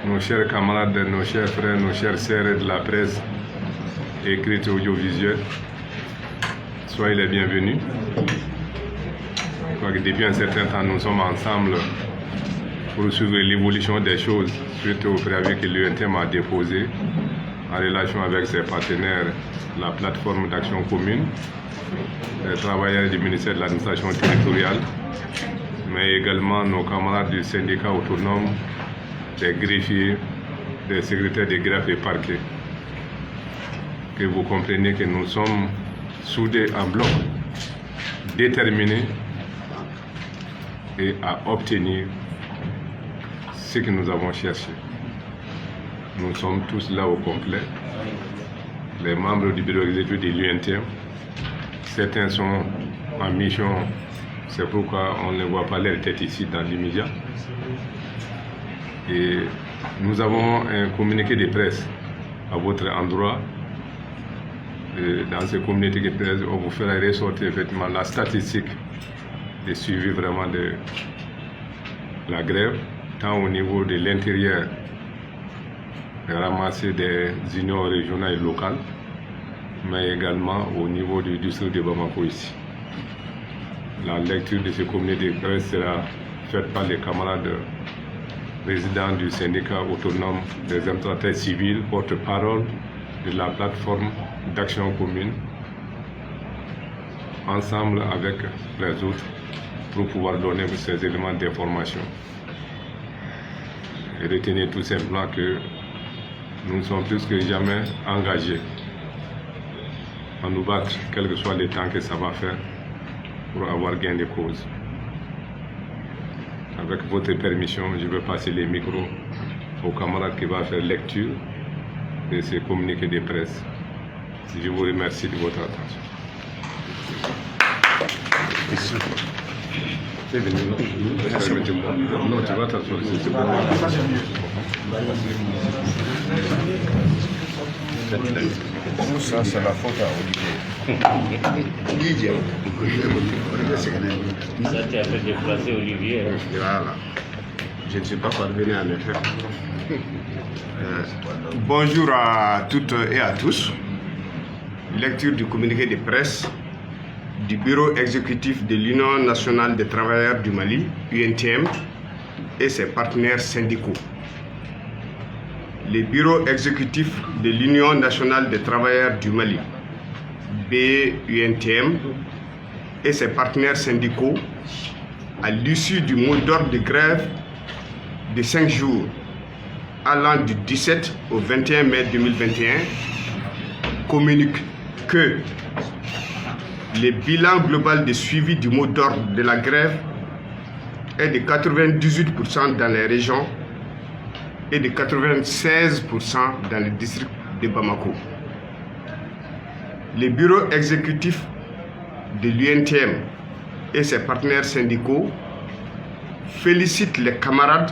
nos chers camarades, nos chers frères, nos chères sœurs de la presse écrite et audiovisuelle. Soyez les bienvenus. Je crois que depuis un certain temps, nous sommes ensemble pour suivre l'évolution des choses suite au préavis que l'UNTM a déposé en relation avec ses partenaires, la plateforme d'action commune, les travailleurs du ministère de l'administration territoriale, mais également nos camarades du syndicat autonome, des greffiers, des secrétaires des greffes et parquets. Que vous compreniez que nous sommes soudés en bloc, déterminés et à obtenir ce que nous avons cherché. Nous sommes tous là au complet, les membres du bureau exécutif de l'UNTM. Certains sont en mission, c'est pourquoi on ne voit pas leur tête ici dans l'immédiat. Et nous avons un communiqué de presse à votre endroit. Et dans ce communiqué de presse, on vous fera ressortir effectivement la statistique de suivi vraiment de la grève, tant au niveau de l'intérieur, ramasser des unions régionales et locales, mais également au niveau du district de Bamako ici. La lecture de ce communiqué de presse sera faite par les camarades résidents du syndicat autonome des administrateurs civils, porte-parole de la plateforme d'action commune, ensemble avec les autres, pour pouvoir donner ces éléments d'information. Et retenez tout simplement que nous sommes plus que jamais engagés à nous battre, quel que soit le temps que ça va faire, pour avoir gain de cause. Avec votre permission, je vais passer les micros au camarade qui va faire lecture de ces communiqués de presse. Je vous remercie de votre attention. Non, tu vas t'asseoir. Ça, c'est la faute à Olivier. Ça, tu as fait déplacer Olivier. Voilà. Je ne suis pas parvenu à le faire. Bonjour à toutes et à tous. Lecture du communiqué de presse du bureau exécutif de l'Union nationale des travailleurs du Mali, UNTM, et ses partenaires syndicaux. Le bureau exécutif de l'Union nationale des travailleurs du Mali, BUNTM, et ses partenaires syndicaux, à l'issue du mot d'ordre de grève de 5 jours, allant du 17 au 21 mai 2021, communique que le bilan global de suivi du mot d'ordre de la grève est de 98% dans les régions et de 96% dans le district de Bamako. Le bureau exécutif de l'UNTM et ses partenaires syndicaux félicitent les camarades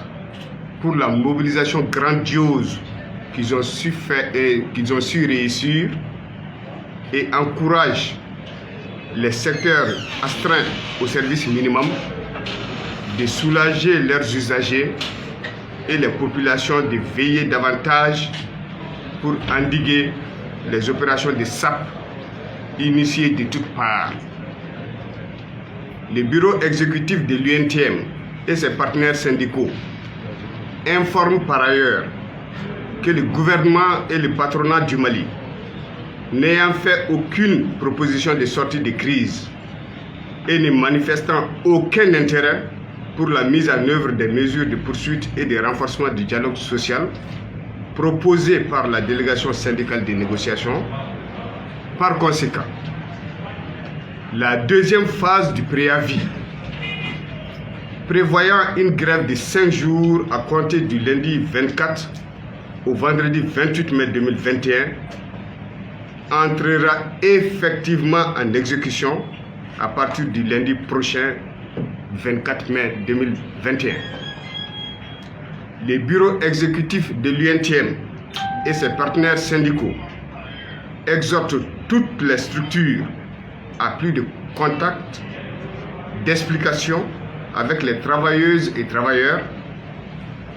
pour la mobilisation grandiose qu'ils ont su faire et qu'ils ont su réussir, et encourage les secteurs astreints au service minimum de soulager leurs usagers et les populations de veiller davantage pour endiguer les opérations de SAP initiées de toutes parts. Le bureau exécutif de l'UNTM et ses partenaires syndicaux informent par ailleurs que le gouvernement et le patronat du Mali, n'ayant fait aucune proposition de sortie de crise et ne manifestant aucun intérêt pour la mise en œuvre des mesures de poursuite et de renforcement du dialogue social proposées par la délégation syndicale de négociation, par conséquent, la deuxième phase du préavis, prévoyant une grève de 5 jours à compter du lundi 24 au vendredi 28 mai 2021, entrera effectivement en exécution à partir du lundi prochain 24 mai 2021. Le bureau exécutif de l'UNTM et ses partenaires syndicaux exhortent toutes les structures à plus de contact, d'explication avec les travailleuses et travailleurs,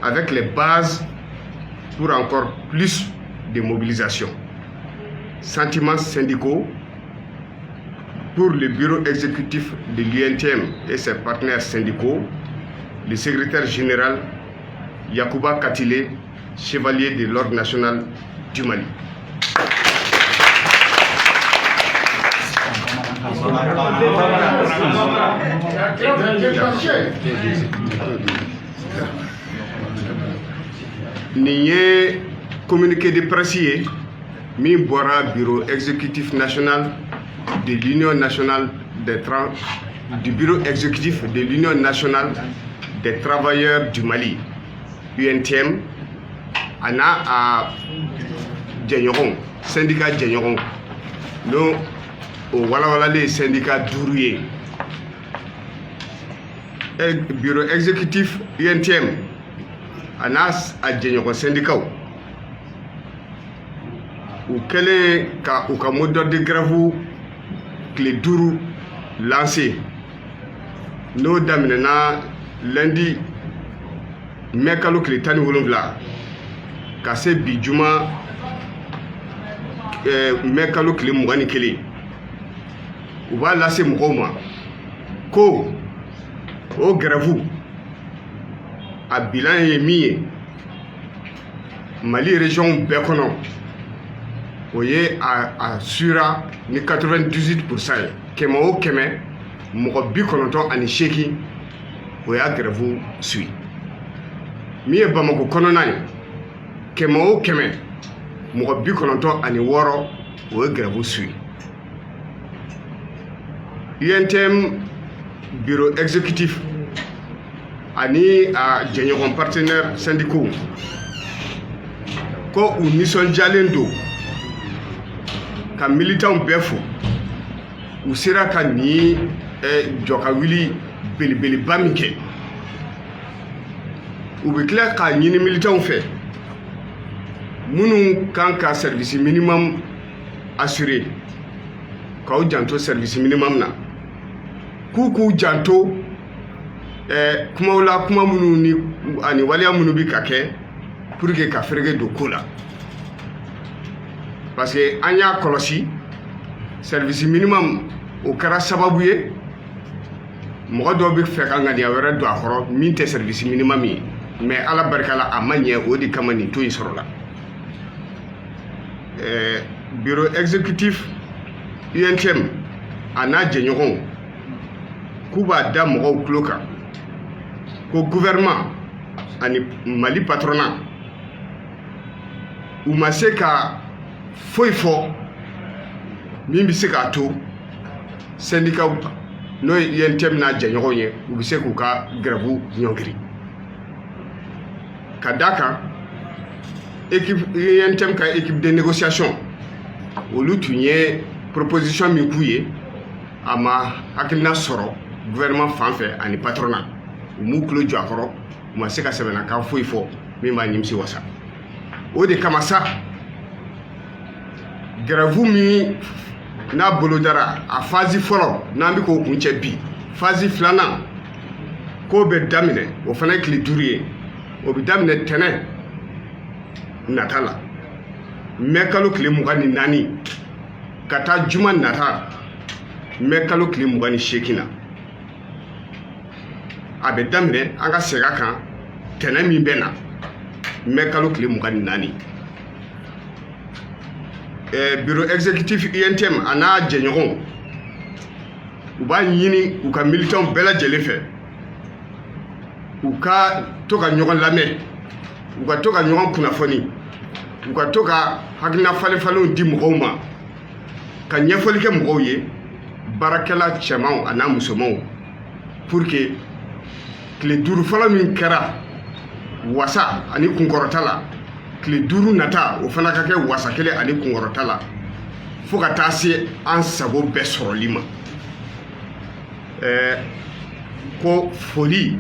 avec les bases pour encore plus de mobilisation. Sentiments syndicaux pour le bureau exécutif de l'UNTM et ses partenaires syndicaux, le secrétaire général Yacouba Katile, chevalier de l'Ordre national du Mali. Nin ye communiqué de presse ye min bɔra bureau exécutif national de l'Union nationale du bureau exécutif de l'Union nationale des travailleurs du Mali, UNTM, ana a jɛɲɔgɔnw syndicat jɛɲɔgɔnw no o walawalalen syndicat 5 ye. Bureau exécutif UNTM ana a jɛɲɔgɔn syndicat u kɛlen ka u ka mot d'ordre de grève tile 5 lancé n'o daminɛna lundi mai kalo tile 17 ka se bi juma mai kalo tile 21 u b'a lase mɔgɔw ma ko o grève a bilan ye min ye Mali région bɛɛ kɔnɔ o ye a sura ni 98% ye. Kɛmɛ o kɛmɛ mɔgɔ 98 o y'a grève suit. Min ye Bamako kɔnɔna ye kɛmɛ o kɛmɛ mɔgɔ 96 o ye grève suit. UNTM bureau exécutif ani a jɛɲɔgɔn partenaires syndicaux ko u nisɔndiyalen don ka militants bɛɛ fo u sera ka ni jɔ ka wuli belebeleba min kɛ u bɛ tila k'a ɲini militants fɛ minnu kan ka service minimum assurer k'aw janto service minimum na k'u janto kumaw la kuma minnu ni ani waliya minnu bi ka kɛ pour que ka ferege don ko la parce que an y'a kɔlɔsi service minimum o kɛra sababu ye mɔgɔ dɔw bɛ fɛ ka ŋaniya wɛrɛ don a kɔrɔ min tɛ service minimum ye mais ala barika la a ma ɲɛ o de kama nin to in sɔrɔla. Bureau exécutif UNTM a n'a jɛɲɔgɔnw k'u b'a da mɔgɔw tulo kan ko gouvernement ani Mali patronat u ma se ka foyi fɔ min bɛ se k'a to syndicat n'o ye UNTM n'a jɛɲɔgɔnw ye u bɛ se k'u ka grève ɲɔngiri ka d'a kan UNTM ka équipe de négociation olu tun ye proposition min k'u ye a ma hakilina sɔrɔ gouvernement fan fɛ ani patronat u m'u tulo jɔ a kɔrɔ u ma se ka sɛbɛnnakan foyi fɔ min b'a nimisi wasa o de kama sa grève min n'a bolodara a phase fɔlɔ n'an bɛ k'o kuncɛ bi phase filanan k'o bɛ daminɛ o fana ye tile 5 ye o bɛ daminɛ tɛnɛ nata la mai kalo tile 24 ka taa juma nata mai kalo tile 28 na a bɛ daminɛ an ka segin a kan tɛnɛ min bɛ na mai kalo tile 24. Bureau exécutif UNTM a n'a jɛɲɔgɔnw u b'a ɲini u ka militants bɛɛ lajɛlen fɛ u ka to ka ɲɔgɔn lamɛn u ka to ka ɲɔgɔn kunnafoni u ka to ka hakilina falen-falenw di mɔgɔw ma ka ɲɛfɔli kɛ mɔgɔw ye baarakɛla cɛmanw a n'a musomanw pour que tile 5 fɔlɔ min kɛra wasa ani kunkɔrɔta la tile 5 nata o fana ka kɛ wasa kelen ani kunkɔrɔta la fo ka taa se an sago bɛɛ sɔrɔli ma ko foli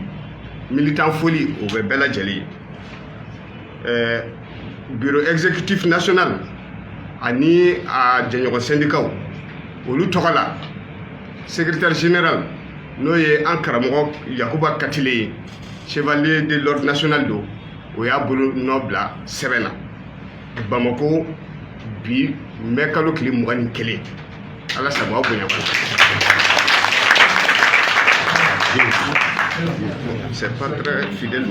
militant foli o bɛ bɛɛ lajɛlen ye bureau exécutif national ani a jɛɲɔgɔn syndicat olu tɔgɔ la secrétaire général n'o ye an karamɔgɔ Yacouba Katile ye chevalier de l'ordre national do o y'a bolo nɔ bila sɛbɛn na Bamako bi n bɛ kalo tile 21 ala sago aw bonya c'est pas très fidèle.